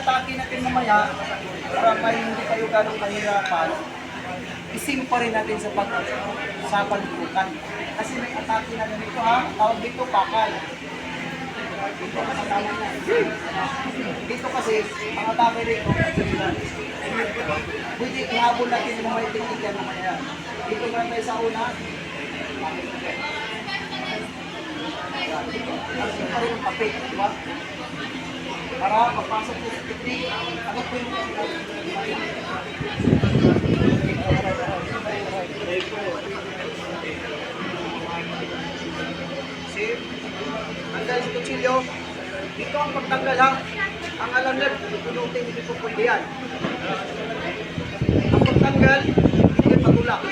atake natin mamaya, para may hindi kayo ganong kahirapan, isim pa rin natin sa panlukan. Kasi may atake na ganito ha, tawag dito pakal. Dito kasi, ang atake dito, pwede ihabol natin yung mga technique yan mamaya. Dito nga tayo sa una. Dito, asin pa rin ang papel, di ba? Para magpasok ko sa technique, ako po yung see? Tanggal sa kutsilyo. Dito ang pagtanggal ha. Ang alam nyo, pinutin, hindi po pwede yan. Ang pagtanggal, hindi pagulak.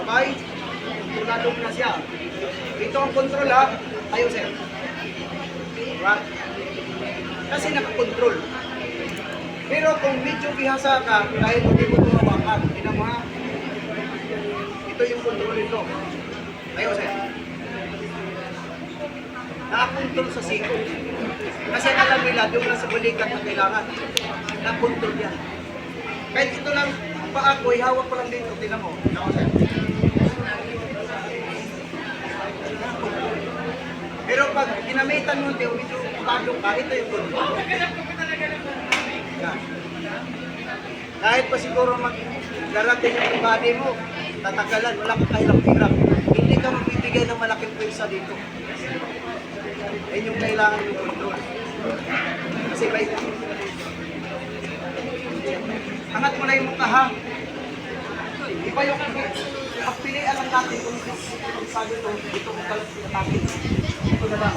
Sabay, tuladog na siya. Dito ang control ha. Tayo sir. Right? Kasi nakakontrol. Pero kung medyo bihasa ka, kahit hindi mo ito hawakan, hindi mo ha. Ito yung control nito. Tayo sir. Nakakontrol sa siko. Kasi alam nila, doon lang sa balikat na kailangan. Nakakontrol yan. Kahit ito lang, paa ko, ihawak ko lang dito. Tingnan mo. Tayo sir. Pero pag ginamitan mo, medyo patong ka, ito yung control. Yan. Kahit pa siguro mag-darating yung body mo, tatagalan, wala kang kahirap-hirap. Hindi ka magbibigay ng malaking pwersa dito. Yan yung kailangan yung control. Kasi ba ito? Angat mo na yung mukha ha. Iba yung pagpilian lang natin kung sabi ito, dito kung kalat natin. Ito na lang.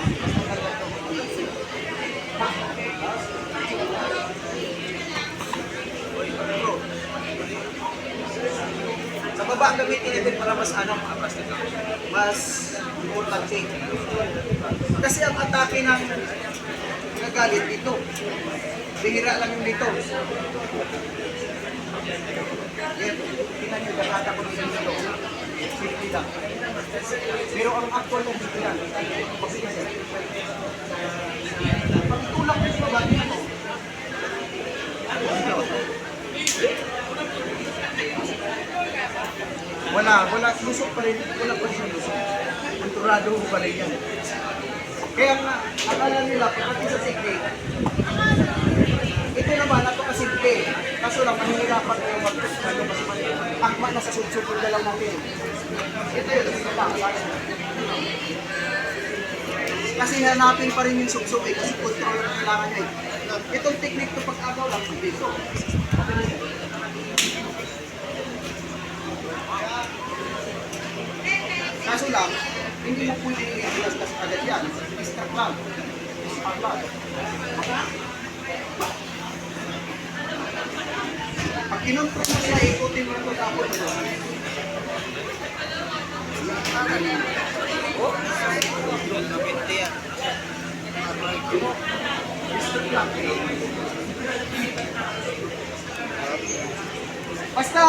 Sa baba ang gamitin natin para mas mas important change. Kasi ang atake ng nagalit dito. Bihira lang yung dito. Yan, tingnan nyo, dakata ko dito. Simple lang. Pero ang actual lang dito yan. Pag tulak nyo sa baba, tingnan mo. Wala, lusok pa rin, wala pa rin lusok. Kulturado ko pa rin yan. Kaya nga, akala nila, pagdating sa technique, ito naman, ito kasimple. Kaso lang, mahihirapan kayo mag-ano kasi akma na sa sudsupol na lang natin. Ito yun, ito pa, kasi hanapin pa rin yung suksok eh, kasi control na kailangan niya eh. Itong technique to pag-agaw lang, dito. Kaso lang, hindi mo pwede i-ilas agad yan. Start lang. Start lang. Pag kinontrol mo siya, ikutin mo ito tapos ito. Basta